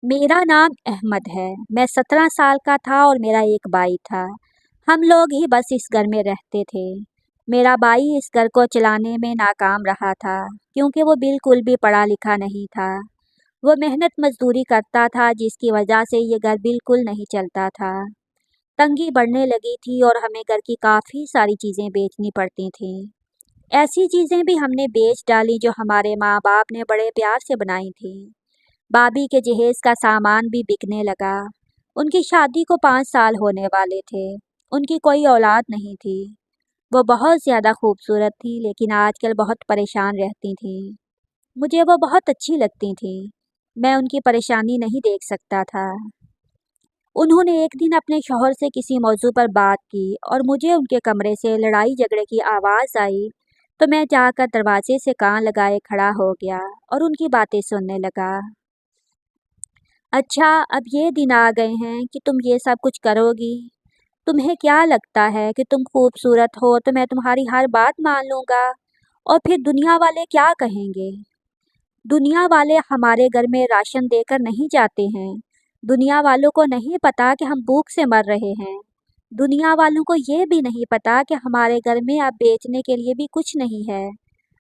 मेरा नाम अहमद है। मैं 17 साल का था और मेरा एक भाई था। हम लोग ही बस इस घर में रहते थे। मेरा भाई इस घर को चलाने में नाकाम रहा था क्योंकि वो बिल्कुल भी पढ़ा लिखा नहीं था। वो मेहनत मजदूरी करता था जिसकी वजह से ये घर बिल्कुल नहीं चलता था। तंगी बढ़ने लगी थी और हमें घर की काफ़ी सारी चीज़ें बेचनी पड़ती थीं। ऐसी चीज़ें भी हमने बेच डाली जो हमारे माँ बाप ने बड़े प्यार से बनाई थी। भाभी के जहेज का सामान भी बिकने लगा। उनकी शादी को 5 साल होने वाले थे। उनकी कोई औलाद नहीं थी। वो बहुत ज़्यादा खूबसूरत थी लेकिन आजकल बहुत परेशान रहती थी। मुझे वो बहुत अच्छी लगती थी। मैं उनकी परेशानी नहीं देख सकता था। उन्होंने एक दिन अपने शौहर से किसी मौजू पर बात की और मुझे उनके कमरे से लड़ाई झगड़े की आवाज़ आई। तो मैं जाकर दरवाजे से कान लगाए खड़ा हो गया और उनकी बातें सुनने लगा। अच्छा, अब ये दिन आ गए हैं कि तुम ये सब कुछ करोगी। तुम्हें क्या लगता है कि तुम खूबसूरत हो तो मैं तुम्हारी हर बात मान लूँगा और फिर दुनिया वाले क्या कहेंगे? दुनिया वाले हमारे घर में राशन देकर नहीं जाते हैं। दुनिया वालों को नहीं पता कि हम भूख से मर रहे हैं। दुनिया वालों को ये भी नहीं पता कि हमारे घर में अब बेचने के लिए भी कुछ नहीं है।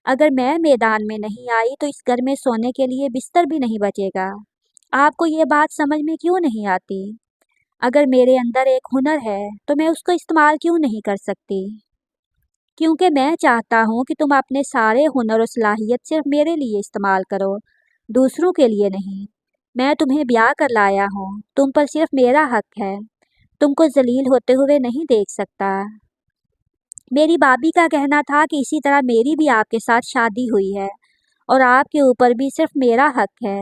अगर मैं मैदान में नहीं आई तो इस घर में सोने के लिए बिस्तर भी नहीं बचेगा। आपको ये बात समझ में क्यों नहीं आती? अगर मेरे अंदर एक हुनर है तो मैं उसको इस्तेमाल क्यों नहीं कर सकती? क्योंकि मैं चाहता हूँ कि तुम अपने सारे हुनर और सलाहियत सिर्फ मेरे लिए इस्तेमाल करो, दूसरों के लिए नहीं। मैं तुम्हें ब्याह कर लाया हूँ, तुम पर सिर्फ मेरा हक है। तुमको जलील होते हुए नहीं देख सकता। मेरी भाभी का कहना था कि इसी तरह मेरी भी आपके साथ शादी हुई है और आपके ऊपर भी सिर्फ मेरा हक है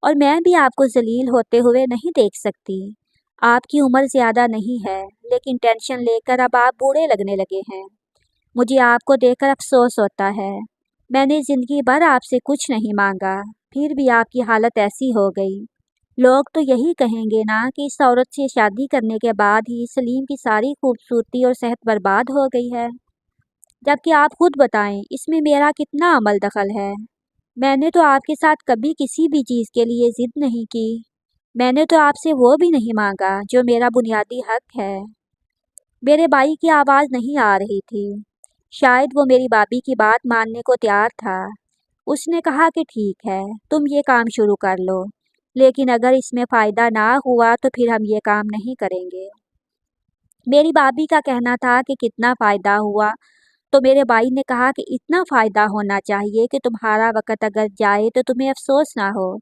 और मैं भी आपको जलील होते हुए नहीं देख सकती। आपकी उम्र ज़्यादा नहीं है लेकिन टेंशन लेकर अब आप बूढ़े लगने लगे हैं। मुझे आपको देखकर अफसोस होता है। मैंने ज़िंदगी भर आपसे कुछ नहीं मांगा, फिर भी आपकी हालत ऐसी हो गई। लोग तो यही कहेंगे ना कि इस औरत से शादी करने के बाद ही सलीम की सारी खूबसूरती और सेहत बर्बाद हो गई है। जबकि आप खुद बताएं, इसमें मेरा कितना अमल दखल है? मैंने तो आपके साथ कभी किसी भी चीज़ के लिए ज़िद नहीं की। मैंने तो आपसे वो भी नहीं मांगा जो मेरा बुनियादी हक है। मेरे भाई की आवाज़ नहीं आ रही थी। शायद वो मेरी भाभी की बात मानने को तैयार था। उसने कहा कि ठीक है, तुम ये काम शुरू कर लो, लेकिन अगर इसमें फ़ायदा ना हुआ तो फिर हम ये काम नहीं करेंगे। मेरी भाभी का कहना था कि कितना फ़ायदा हुआ, तो मेरे भाई ने कहा कि इतना फ़ायदा होना चाहिए कि तुम्हारा वक़्त अगर जाए तो तुम्हें अफ़सोस ना हो।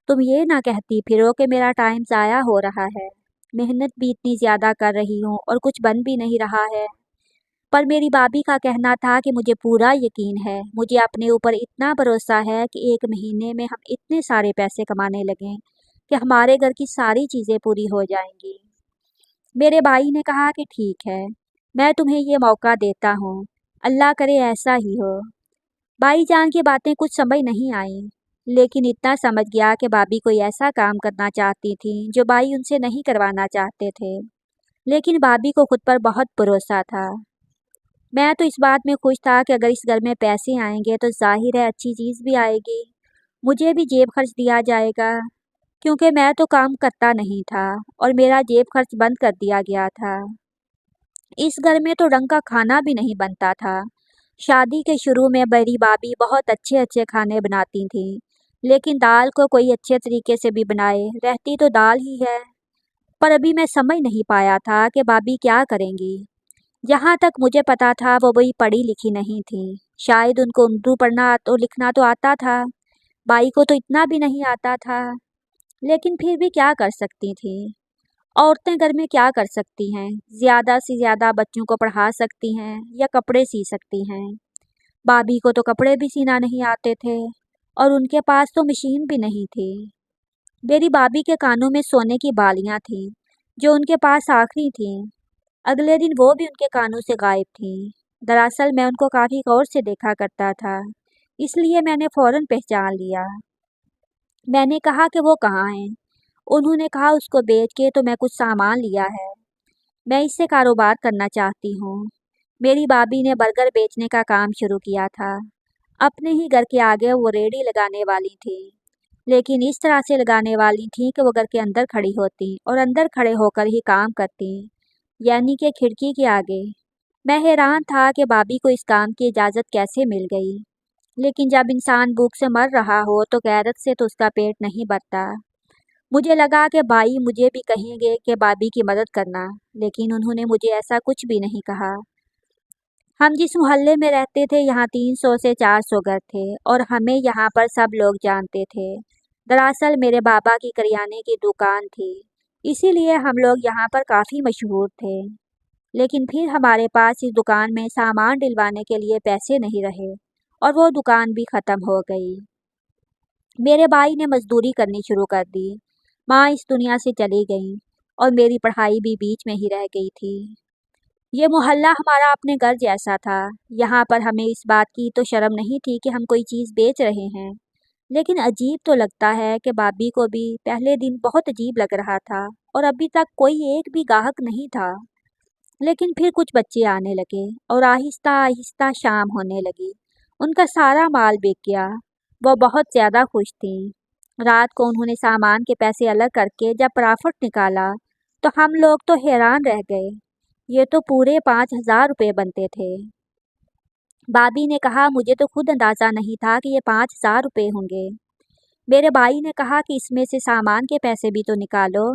तुम ये ना कहती फिरो कि मेरा टाइम ज़ाया हो रहा है। मेहनत भी इतनी ज़्यादा कर रही हूँ और कुछ बन भी नहीं रहा है। पर मेरी भाभी का कहना था कि मुझे पूरा यकीन है, मुझे अपने ऊपर इतना भरोसा है कि 1 महीने में हम इतने सारे पैसे कमाने लगें कि हमारे घर की सारी चीज़ें पूरी हो जाएँगी। मेरे भाई ने कहा कि ठीक है, मैं तुम्हें ये मौका देता हूँ, अल्लाह करे ऐसा ही हो। भाईजान की बातें कुछ समझ नहीं आईं, लेकिन इतना समझ गया कि भाभी कोई ऐसा काम करना चाहती थी जो भाई उनसे नहीं करवाना चाहते थे। लेकिन भाभी को खुद पर बहुत भरोसा था। मैं तो इस बात में खुश था कि अगर इस घर में पैसे आएंगे तो जाहिर है अच्छी चीज़ भी आएगी। मुझे भी जेब खर्च दिया जाएगा, क्योंकि मैं तो काम करता नहीं था और मेरा जेब खर्च बंद कर दिया गया था। इस घर में तो ढंग का खाना भी नहीं बनता था। शादी के शुरू में मेरी भाभी बहुत अच्छे अच्छे खाने बनाती थी, लेकिन दाल को कोई अच्छे तरीके से भी बनाए रहती तो दाल ही है। पर अभी मैं समझ नहीं पाया था कि भाभी क्या करेंगी। जहाँ तक मुझे पता था वो बड़ी पढ़ी लिखी नहीं थी। शायद उनको उर्दू पढ़ना तो लिखना तो आता था, बाई को तो इतना भी नहीं आता था। लेकिन फिर भी क्या कर सकती थी? औरतें घर में क्या कर सकती हैं? ज़्यादा से ज़्यादा बच्चों को पढ़ा सकती हैं या कपड़े सी सकती हैं। भाभी को तो कपड़े भी सीना नहीं आते थे और उनके पास तो मशीन भी नहीं थी। मेरी भाभी के कानों में सोने की बालियां थीं, जो उनके पास आखिरी थीं। अगले दिन वो भी उनके कानों से गायब थीं। दरअसल मैं उनको काफ़ी गौर से देखा करता था, इसलिए मैंने फ़ौरन पहचान लिया। मैंने कहा कि वो कहाँ हैं? उन्होंने कहा उसको बेच के तो मैं कुछ सामान लिया है। मैं इससे कारोबार करना चाहती हूँ। मेरी भाभी ने बर्गर बेचने का काम शुरू किया था। अपने ही घर के आगे वो रेहड़ी लगाने वाली थी। लेकिन इस तरह से लगाने वाली थीं कि वो घर के अंदर खड़ी होती और अंदर खड़े होकर ही काम करती, यानी कि खिड़की के आगे। मैं हैरान था कि भाभी को इस काम की इजाज़त कैसे मिल गई। लेकिन जब इंसान भूख से मर रहा हो तो गैरत से तो उसका पेट नहीं भरता। मुझे लगा कि भाई मुझे भी कहेंगे कि भाभी की मदद करना, लेकिन उन्होंने मुझे ऐसा कुछ भी नहीं कहा। हम जिस मोहल्ले में रहते थे यहाँ 300 से 400 घर थे और हमें यहाँ पर सब लोग जानते थे। दरअसल मेरे बाबा की करियाने की दुकान थी, इसीलिए हम लोग यहाँ पर काफ़ी मशहूर थे। लेकिन फिर हमारे पास इस दुकान में सामान डलवाने के लिए पैसे नहीं रहे और वो दुकान भी ख़त्म हो गई। मेरे भाई ने मजदूरी करनी शुरू कर दी। माँ इस दुनिया से चली गई और मेरी पढ़ाई भी बीच में ही रह गई थी। ये मोहल्ला हमारा अपने घर जैसा था। यहाँ पर हमें इस बात की तो शर्म नहीं थी कि हम कोई चीज़ बेच रहे हैं। लेकिन अजीब तो लगता है कि भाभी को भी पहले दिन बहुत अजीब लग रहा था और अभी तक कोई एक भी ग्राहक नहीं था। लेकिन फिर कुछ बच्चे आने लगे और आहिस्ता आहिस्ता शाम होने लगी। उनका सारा माल बिक गया। वो बहुत ज़्यादा खुश थी। रात को उन्होंने सामान के पैसे अलग करके जब प्रॉफिट निकाला तो हम लोग तो हैरान रह गए। ये तो पूरे 5,000 रुपये बनते थे। भाभी ने कहा मुझे तो खुद अंदाज़ा नहीं था कि ये 5,000 रुपये होंगे। मेरे भाई ने कहा कि इसमें से सामान के पैसे भी तो निकालो।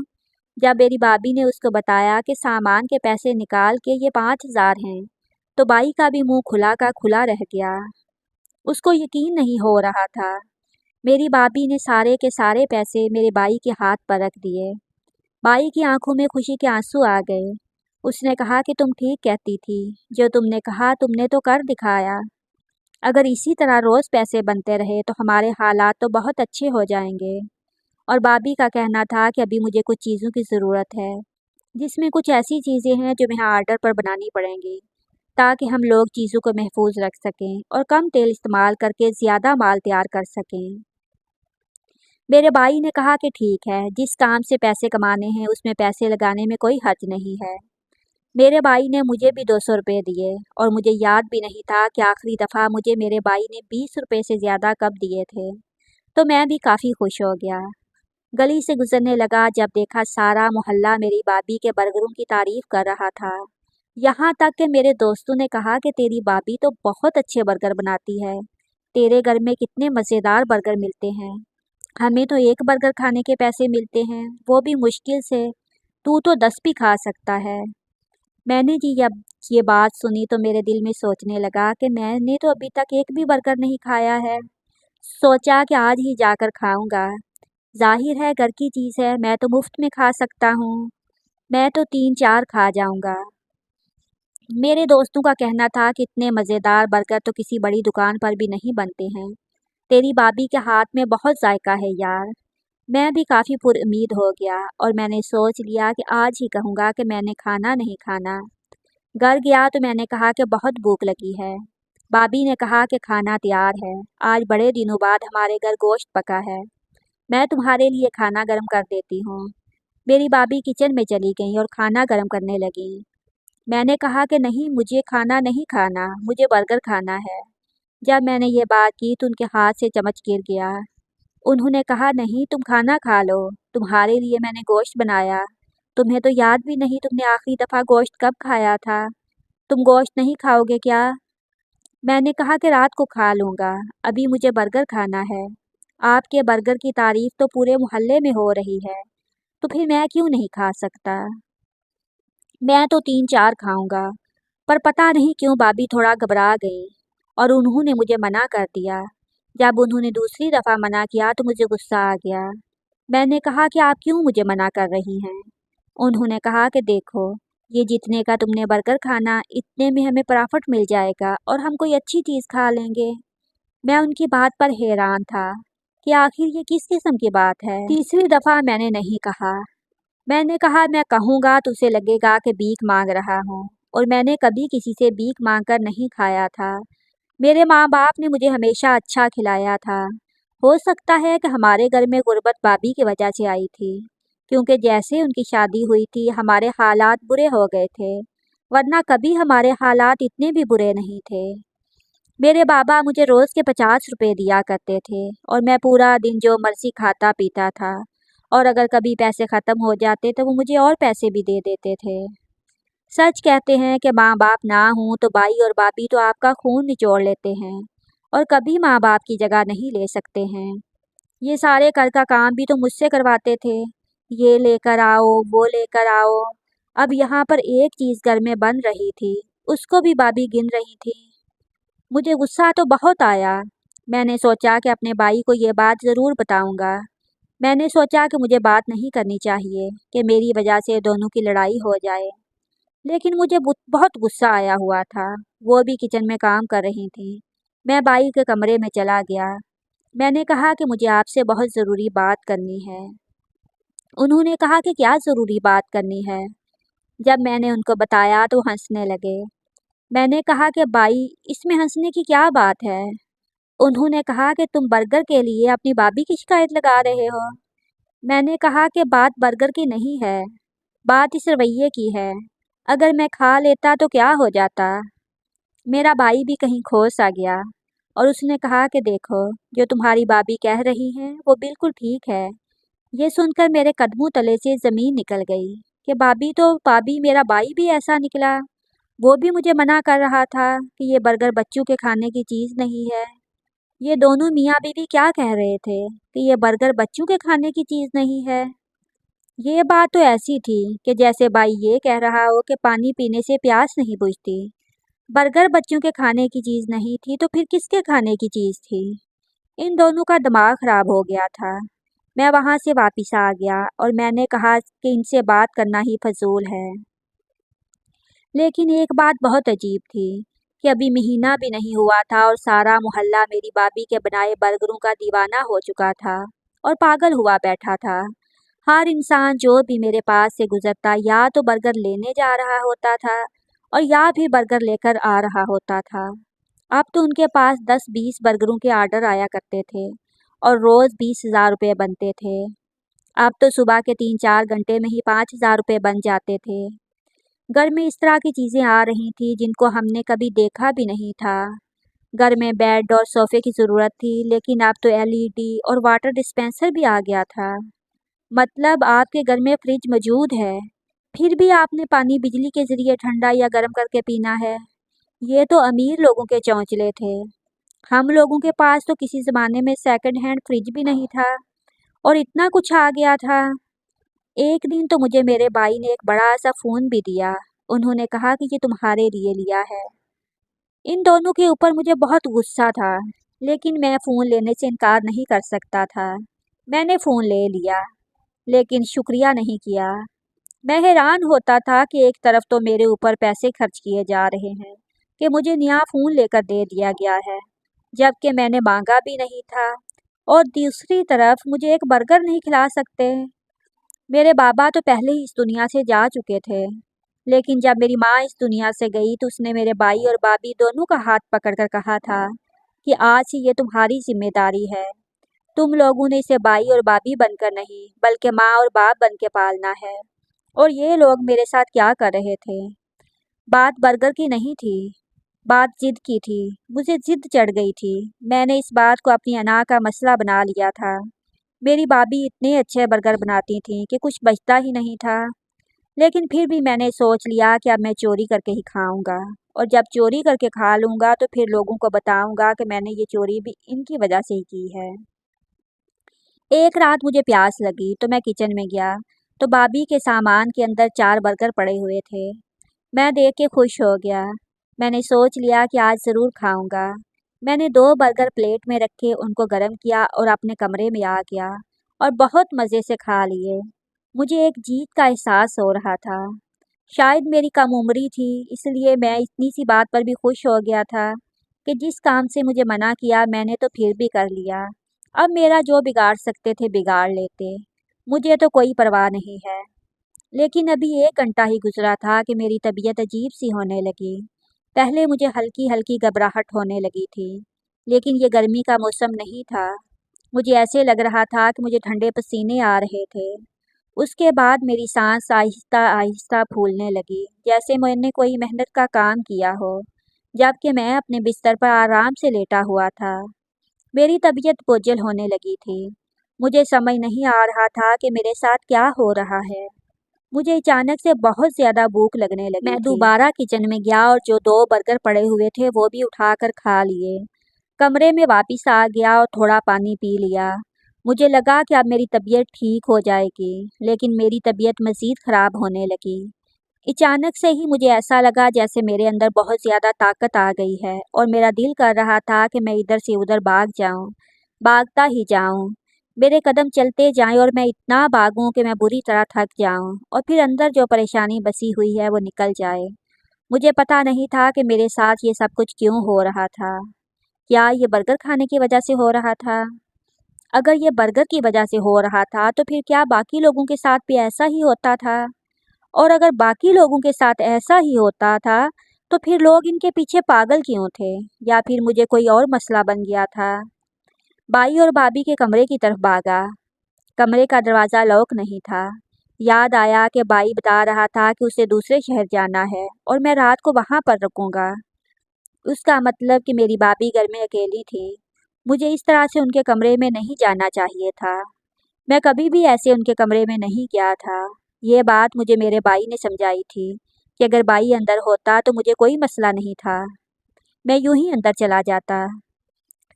जब मेरी भाभी ने उसको बताया कि सामान के पैसे निकाल के ये 5,000 हैं, तो भाई का भी मुंह खुला का खुला रह गया। उसको यकीन नहीं हो रहा था। मेरी भाभी ने सारे के सारे पैसे मेरे भाई के हाथ पर रख दिए। भाई की आंखों में खुशी के आंसू आ गए। उसने कहा कि तुम ठीक कहती थी, जो तुमने कहा तुमने तो कर दिखाया। अगर इसी तरह रोज़ पैसे बनते रहे तो हमारे हालात तो बहुत अच्छे हो जाएंगे। और भाभी का कहना था कि अभी मुझे कुछ चीज़ों की ज़रूरत है, जिसमें कुछ ऐसी चीज़ें हैं जो मैं आर्डर पर बनानी पड़ेंगी, ताकि हम लोग चीज़ों को महफूज रख सकें और कम तेल इस्तेमाल करके ज़्यादा माल तैयार कर सकें। मेरे भाई ने कहा कि ठीक है, जिस काम से पैसे कमाने हैं उसमें पैसे लगाने में कोई हर्ज नहीं है। मेरे भाई ने मुझे भी 200 रुपये दिए और मुझे याद भी नहीं था कि आखिरी दफ़ा मुझे मेरे भाई ने 20 रुपये से ज़्यादा कब दिए थे। तो मैं भी काफ़ी खुश हो गया। गली से गुजरने लगा जब देखा सारा मोहल्ला मेरी भाभी के बर्गरों की तारीफ कर रहा था। यहाँ तक कि मेरे दोस्तों ने कहा कि तेरी भाभी तो बहुत अच्छे बर्गर बनाती है। तेरे घर में कितने मज़ेदार बर्गर मिलते हैं। हमें तो एक बर्गर खाने के पैसे मिलते हैं, वो भी मुश्किल से। तू तो 10 भी खा सकता है। मैंने जी जब ये बात सुनी तो मेरे दिल में सोचने लगा कि मैंने तो अभी तक एक भी बर्गर नहीं खाया है। सोचा कि आज ही जाकर खाऊंगा। जाहिर है घर की चीज़ है, मैं तो मुफ्त में खा सकता हूँ। मैं तो 3-4 खा जाऊंगा। मेरे दोस्तों का कहना था कि इतने मज़ेदार बर्गर तो किसी बड़ी दुकान पर भी नहीं बनते हैं। तेरी भाभी के हाथ में बहुत जायका है यार। मैं भी काफ़ी पुरउम्मीद हो गया और मैंने सोच लिया कि आज ही कहूँगा कि मैंने खाना नहीं खाना। घर गया तो मैंने कहा कि बहुत भूख लगी है। भाभी ने कहा कि खाना तैयार है। आज बड़े दिनों बाद हमारे घर गोश्त पका है। मैं तुम्हारे लिए खाना गर्म कर देती हूँ। मेरी भाभी किचन में चली गई और खाना गर्म करने लगी। मैंने कहा कि नहीं, मुझे खाना नहीं खाना, मुझे बर्गर खाना है। जब मैंने ये बात की तो उनके हाथ से चम्मच गिर गया। उन्होंने कहा नहीं, तुम खाना खा लो, तुम्हारे लिए मैंने गोश्त बनाया। तुम्हें तो याद भी नहीं तुमने आखिरी दफ़ा गोश्त कब खाया था। तुम गोश्त नहीं खाओगे क्या? मैंने कहा कि रात को खा लूँगा, अभी मुझे बर्गर खाना है। आपके बर्गर की तारीफ तो पूरे मोहल्ले में हो रही है, तो फिर मैं क्यों नहीं खा सकता? मैं तो 3-4 खाऊंगा। पर पता नहीं क्यों भाभी थोड़ा घबरा गई और उन्होंने मुझे मना कर दिया। जब उन्होंने दूसरी दफ़ा मना किया तो मुझे गुस्सा आ गया। मैंने कहा कि आप क्यों मुझे मना कर रही हैं? उन्होंने कहा कि देखो, ये जितने का तुमने बर्गर खाना, इतने में हमें प्रॉफिट मिल जाएगा और हम कोई अच्छी चीज़ खा लेंगे। मैं उनकी बात पर हैरान था कि आखिर ये किस किस्म की बात है। तीसरी दफ़ा मैंने नहीं कहा। मैंने कहा मैं कहूँगा तो उसे लगेगा कि भीख मांग रहा हूँ और मैंने कभी किसी से भीख मांग कर नहीं खाया था। मेरे माँ बाप ने मुझे हमेशा अच्छा खिलाया था। हो सकता है कि हमारे घर में गुर्बत भाभी की वजह से आई थी, क्योंकि जैसे उनकी शादी हुई थी हमारे हालात बुरे हो गए थे, वरना कभी हमारे हालात इतने भी बुरे नहीं थे। मेरे बाबा मुझे रोज़ के 50 रुपए दिया करते थे और मैं पूरा दिन जो मर्जी खाता पीता था। और अगर कभी पैसे ख़त्म हो जाते तो वो मुझे और पैसे भी दे देते थे। सच कहते हैं कि माँ बाप ना हों तो भाई और भाभी तो आपका खून निचोड़ लेते हैं और कभी माँ बाप की जगह नहीं ले सकते हैं। ये सारे घर का काम भी तो मुझसे करवाते थे। ये लेकर आओ, वो लेकर आओ। अब यहाँ पर एक चीज़ घर में बन रही थी, उसको भी भाभी गिन रही थी। मुझे गुस्सा तो बहुत आया। मैंने सोचा कि अपने भाई को ये बात ज़रूर बताऊंगा। मैंने सोचा कि मुझे बात नहीं करनी चाहिए कि मेरी वजह से दोनों की लड़ाई हो जाए। लेकिन मुझे बहुत गुस्सा आया हुआ था। वो भी किचन में काम कर रही थी। मैं भाई के कमरे में चला गया। मैंने कहा कि मुझे आपसे बहुत ज़रूरी बात करनी है। उन्होंने कहा कि क्या ज़रूरी बात करनी है। जब मैंने उनको बताया तो हंसने लगे। मैंने कहा कि भाई, इसमें हंसने की क्या बात है। उन्होंने कहा कि तुम बर्गर के लिए अपनी भाभी की शिकायत लगा रहे हो। मैंने कहा कि बात बर्गर की नहीं है, बात इस रवैये की है। अगर मैं खा लेता तो क्या हो जाता। मेरा भाई भी कहीं खो सा गया और उसने कहा कि देखो, जो तुम्हारी भाभी कह रही हैं वो बिल्कुल ठीक है। ये सुनकर मेरे कदमों तले से ज़मीन निकल गई कि भाभी मेरा भाई भी ऐसा निकला। वो भी मुझे मना कर रहा था कि ये बर्गर बच्चों के खाने की चीज़ नहीं है। ये दोनों मियाँ बीवी क्या कह रहे थे कि ये बर्गर बच्चों के खाने की चीज़ नहीं है। ये बात तो ऐसी थी कि जैसे भाई ये कह रहा हो कि पानी पीने से प्यास नहीं बुझती। बर्गर बच्चों के खाने की चीज़ नहीं थी तो फिर किसके खाने की चीज़ थी। इन दोनों का दिमाग खराब हो गया था। मैं वहाँ से वापस आ गया और मैंने कहा कि इनसे बात करना ही फजूल है। लेकिन एक बात बहुत अजीब थी कि अभी महीना भी नहीं हुआ था और सारा मोहल्ला मेरी भाभी के बनाए बर्गरों का दीवाना हो चुका था और पागल हुआ बैठा था। हर इंसान जो भी मेरे पास से गुजरता या तो बर्गर लेने जा रहा होता था और या फिर बर्गर लेकर आ रहा होता था। अब तो उनके पास 10-20 बर्गरों के आर्डर आया करते थे और रोज़ 20,000 रुपये बनते थे। अब तो सुबह के 3-4 घंटे में ही 5,000 रुपये बन जाते थे। घर में इस तरह की चीज़ें आ रही थी जिनको हमने कभी देखा भी नहीं था। घर में बेड और सोफे की ज़रूरत थी, लेकिन अब तो एलईडी और वाटर डिस्पेंसर भी आ गया था। मतलब आपके घर में फ्रिज मौजूद है, फिर भी आपने पानी बिजली के ज़रिए ठंडा या गर्म करके पीना है। ये तो अमीर लोगों के चौंचले थे। हम लोगों के पास तो किसी ज़माने में सेकंड हैंड फ्रिज भी नहीं था और इतना कुछ आ गया था। एक दिन तो मुझे मेरे भाई ने एक बड़ा सा फ़ोन भी दिया। उन्होंने कहा कि ये तुम्हारे लिए लिया है। इन दोनों के ऊपर मुझे बहुत गुस्सा था, लेकिन मैं फ़ोन लेने से इनकार नहीं कर सकता था। मैंने फ़ोन ले लिया, लेकिन शुक्रिया नहीं किया। मैं हैरान होता था कि एक तरफ तो मेरे ऊपर पैसे खर्च किए जा रहे हैं कि मुझे नया फ़ोन लेकर दे दिया गया है, जबकि मैंने मांगा भी नहीं था, और दूसरी तरफ मुझे एक बर्गर नहीं खिला सकते। मेरे बाबा तो पहले ही इस दुनिया से जा चुके थे, लेकिन जब मेरी माँ इस दुनिया से गई तो उसने मेरे भाई और भाभी दोनों का हाथ पकड़कर कहा था कि आज से ये तुम्हारी जिम्मेदारी है। तुम लोगों ने इसे भाई और भाभी बनकर नहीं, बल्कि माँ और बाप बन के पालना है। और ये लोग मेरे साथ क्या कर रहे थे। बात बर्गर की नहीं थी, बात जिद की थी। मुझे जिद चढ़ गई थी। मैंने इस बात को अपनी अना का मसला बना लिया था। मेरी भाभी इतने अच्छे बर्गर बनाती थी कि कुछ बचता ही नहीं था। लेकिन फिर भी मैंने सोच लिया कि अब मैं चोरी करके ही खाऊंगा, और जब चोरी करके खा लूंगा तो फिर लोगों को बताऊंगा कि मैंने ये चोरी भी इनकी वजह से ही की है। एक रात मुझे प्यास लगी तो मैं किचन में गया, तो भाभी के सामान के अंदर 4 बर्गर पड़े हुए थे। मैं देख के खुश हो गया। मैंने सोच लिया कि आज ज़रूर खाऊंगा। मैंने 2 बर्गर प्लेट में रखे, उनको गर्म किया और अपने कमरे में आ गया और बहुत मज़े से खा लिए। मुझे एक जीत का एहसास हो रहा था। शायद मेरी कम उम्री थी, इसलिए मैं इतनी सी बात पर भी खुश हो गया था कि जिस काम से मुझे मना किया मैंने तो फिर भी कर लिया। अब मेरा जो बिगाड़ सकते थे बिगाड़ लेते, मुझे तो कोई परवाह नहीं है। लेकिन अभी 1 घंटा ही गुजरा था कि मेरी तबीयत अजीब सी होने लगी। पहले मुझे हल्की हल्की घबराहट होने लगी थी, लेकिन ये गर्मी का मौसम नहीं था। मुझे ऐसे लग रहा था कि मुझे ठंडे पसीने आ रहे थे। उसके बाद मेरी सांस आहिस्ता आहिस्ता फूलने लगी, जैसे मैंने कोई मेहनत का काम किया हो। जबकि मैं अपने बिस्तर पर आराम से लेटा हुआ था। मेरी तबीयत बोझिल होने लगी थी। मुझे समझ नहीं आ रहा था कि मेरे साथ क्या हो रहा है। मुझे अचानक से बहुत ज़्यादा भूख लगने लगी मैं दोबारा किचन में गया और जो 2 बर्गर पड़े हुए थे वो भी उठाकर खा लिए। कमरे में वापस आ गया और थोड़ा पानी पी लिया। मुझे लगा कि अब मेरी तबीयत ठीक हो जाएगी, लेकिन मेरी तबीयत मज़ीद ख़राब होने लगी। अचानक से ही मुझे ऐसा लगा जैसे मेरे अंदर बहुत ज़्यादा ताकत आ गई है और मेरा दिल कर रहा था कि मैं इधर से उधर भाग जाऊं, भागता ही जाऊं। मेरे कदम चलते जाएं और मैं इतना भागूं कि मैं बुरी तरह थक जाऊं और फिर अंदर जो परेशानी बसी हुई है वो निकल जाए। मुझे पता नहीं था कि मेरे साथ ये सब कुछ क्यों हो रहा था। क्या ये बर्गर खाने की वजह से हो रहा था? अगर ये बर्गर की वजह से हो रहा था तो फिर क्या बाकी लोगों के साथ भी ऐसा ही होता था? और अगर बाकी लोगों के साथ ऐसा ही होता था तो फिर लोग इनके पीछे पागल क्यों थे? या फिर मुझे कोई और मसला बन गया था? बाई और भाभी के कमरे की तरफ भागा। कमरे का दरवाज़ा लॉक नहीं था। याद आया कि बाई बता रहा था कि उसे दूसरे शहर जाना है और मैं रात को वहाँ पर रुकूंगा। उसका मतलब कि मेरी भाभी घर में अकेली थी। मुझे इस तरह से उनके कमरे में नहीं जाना चाहिए था। मैं कभी भी ऐसे उनके कमरे में नहीं गया था। ये बात मुझे मेरे भाई ने समझाई थी कि अगर भाई अंदर होता तो मुझे कोई मसला नहीं था। मैं यूं ही अंदर चला जाता।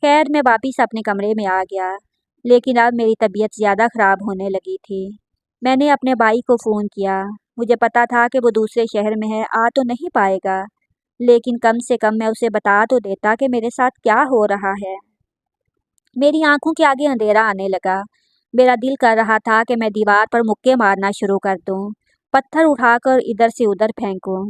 खैर मैं वापिस अपने कमरे में आ गया, लेकिन अब मेरी तबीयत ज़्यादा ख़राब होने लगी थी। मैंने अपने भाई को फ़ोन किया। मुझे पता था कि वो दूसरे शहर में है, आ तो नहीं पाएगा, लेकिन कम से कम मैं उसे बता तो देता कि मेरे साथ क्या हो रहा है। मेरी आंखों के आगे अंधेरा आने लगा। मेरा दिल कर रहा था कि मैं दीवार पर मुक्के मारना शुरू कर दूं, पत्थर उठाकर इधर से उधर फेंकूं।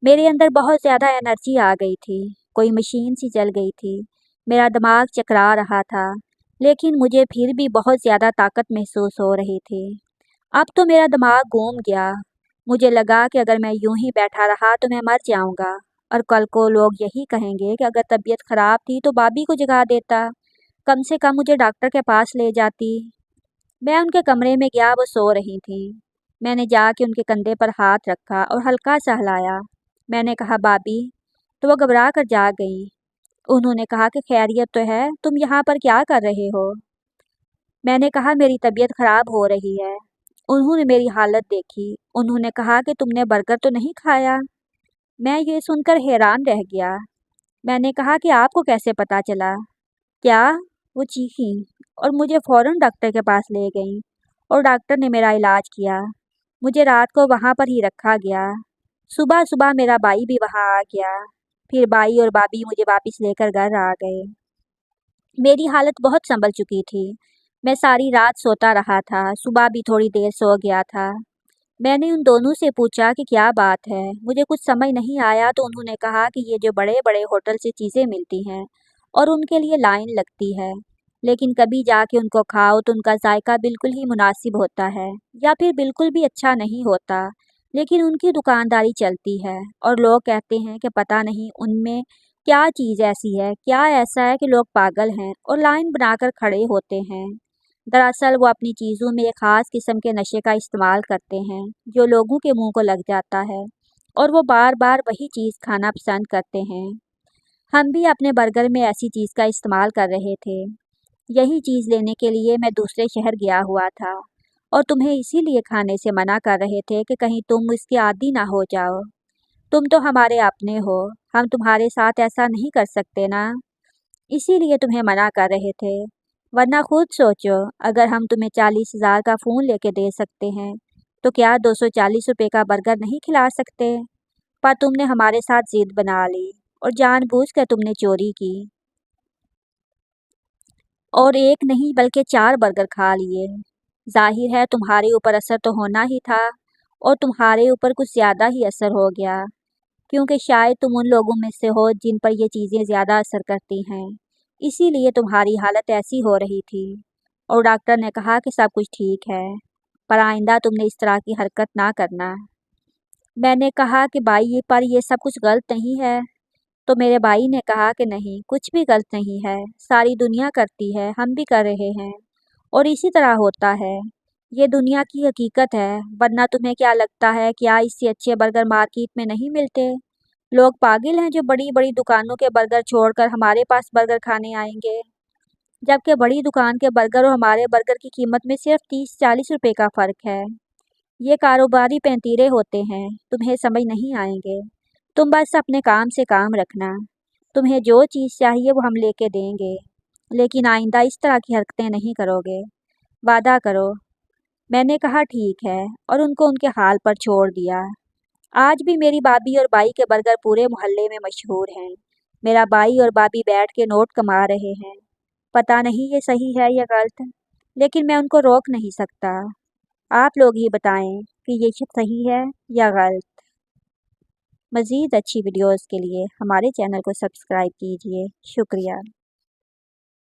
मेरे अंदर बहुत ज़्यादा एनर्जी आ गई थी, कोई मशीन सी जल गई थी। मेरा दिमाग चकरा रहा था, लेकिन मुझे फिर भी बहुत ज़्यादा ताकत महसूस हो रही थी। अब तो मेरा दिमाग घूम गया। मुझे लगा कि अगर मैं यूं ही बैठा रहा तो मैं मर जाऊंगा और कल को लोग यही कहेंगे कि अगर तबीयत खराब थी तो भाभी को जगा देता, कम से कम मुझे डॉक्टर के पास ले जाती। मैं उनके कमरे में गया, वो सो रही थी। मैंने जाके उनके कंधे पर हाथ रखा और हल्का सा हिलाया। मैंने कहा, भाभी। तो वो घबरा कर जाग गई। उन्होंने कहा कि खैरियत तो है, तुम यहाँ पर क्या कर रहे हो? मैंने कहा, मेरी तबीयत खराब हो रही है। उन्होंने मेरी हालत देखी। उन्होंने कहा कि तुमने बर्गर तो नहीं खाया? मैं ये सुनकर हैरान रह गया। मैंने कहा कि आपको कैसे पता चला? क्या? वो चीखी और मुझे फौरन डॉक्टर के पास ले गई और डॉक्टर ने मेरा इलाज किया। मुझे रात को वहाँ पर ही रखा गया। सुबह सुबह मेरा भाई भी वहाँ आ गया। फिर भाई और भाभी मुझे वापस लेकर घर आ गए। मेरी हालत बहुत संभल चुकी थी। मैं सारी रात सोता रहा था, सुबह भी थोड़ी देर सो गया था। मैंने उन दोनों से पूछा कि क्या बात है। मुझे कुछ समझ नहीं आया तो उन्होंने कहा कि ये जो बड़े बड़े होटल से चीज़ें मिलती हैं और उनके लिए लाइन लगती है, लेकिन कभी जाके उनको खाओ तो उनका जायका बिल्कुल ही मुनासिब होता है या फिर बिल्कुल भी अच्छा नहीं होता, लेकिन उनकी दुकानदारी चलती है और लोग कहते हैं कि पता नहीं उनमें क्या चीज़ ऐसी है, क्या ऐसा है कि लोग पागल हैं और लाइन बनाकर खड़े होते हैं। दरअसल वो अपनी चीज़ों में एक ख़ास किस्म के नशे का इस्तेमाल करते हैं जो लोगों के मुंह को लग जाता है और वो बार बार वही चीज़ खाना पसंद करते हैं। हम भी अपने बर्गर में ऐसी चीज़ का इस्तेमाल कर रहे थे। यही चीज़ लेने के लिए मैं दूसरे शहर गया हुआ था और तुम्हें इसीलिए खाने से मना कर रहे थे कि कहीं तुम इसके आदी ना हो जाओ। तुम तो हमारे अपने हो, हम तुम्हारे साथ ऐसा नहीं कर सकते ना, इसीलिए तुम्हें मना कर रहे थे। वरना खुद सोचो, अगर हम तुम्हें 40,000 का फ़ोन लेके दे सकते हैं तो क्या 240 रुपये का बर्गर नहीं खिला सकते? पर तुमने हमारे साथ जिद बना ली और जानबूझकर तुमने चोरी की और एक नहीं बल्कि 4 बर्गर खा लिए। जाहिर है तुम्हारे ऊपर असर तो होना ही था और तुम्हारे ऊपर कुछ ज़्यादा ही असर हो गया, क्योंकि शायद तुम उन लोगों में से हो जिन पर ये चीज़ें ज़्यादा असर करती हैं। इसीलिए तुम्हारी हालत ऐसी हो रही थी। और डॉक्टर ने कहा कि सब कुछ ठीक है, पर आइंदा तुमने इस तरह की हरकत ना करना। मैंने कहा कि भाई पर ये सब कुछ गलत नहीं है। तो मेरे भाई ने कहा कि नहीं, कुछ भी गलत नहीं है, सारी दुनिया करती है, हम भी कर रहे हैं और इसी तरह होता है। ये दुनिया की हकीकत है, वरना तुम्हें क्या लगता है क्या इससे अच्छे बर्गर मार्केट में नहीं मिलते? लोग पागल हैं जो बड़ी बड़ी दुकानों के बर्गर छोड़कर हमारे पास बर्गर खाने आएंगे, जबकि बड़ी दुकान के बर्गर और हमारे बर्गर की कीमत में सिर्फ 30-40 रुपए का फ़र्क है। ये कारोबारी पैंतीरे होते हैं, तुम्हें समझ नहीं आएंगे। तुम बस अपने काम से काम रखना। तुम्हें जो चीज़ चाहिए वो हम लेके देंगे, लेकिन आइंदा इस तरह की हरकतें नहीं करोगे। वादा करो। मैंने कहा ठीक है और उनको उनके हाल पर छोड़ दिया। आज भी मेरी भाभी और बाई के बर्गर पूरे मोहल्ले में मशहूर हैं। मेरा बाई और भाभी बैठ के नोट कमा रहे हैं। पता नहीं ये सही है या गलत, लेकिन मैं उनको रोक नहीं सकता। आप लोग ही बताएं कि ये सही है या गलत। मज़ीद अच्छी वीडियोस के लिए हमारे चैनल को सब्सक्राइब कीजिए। शुक्रिया।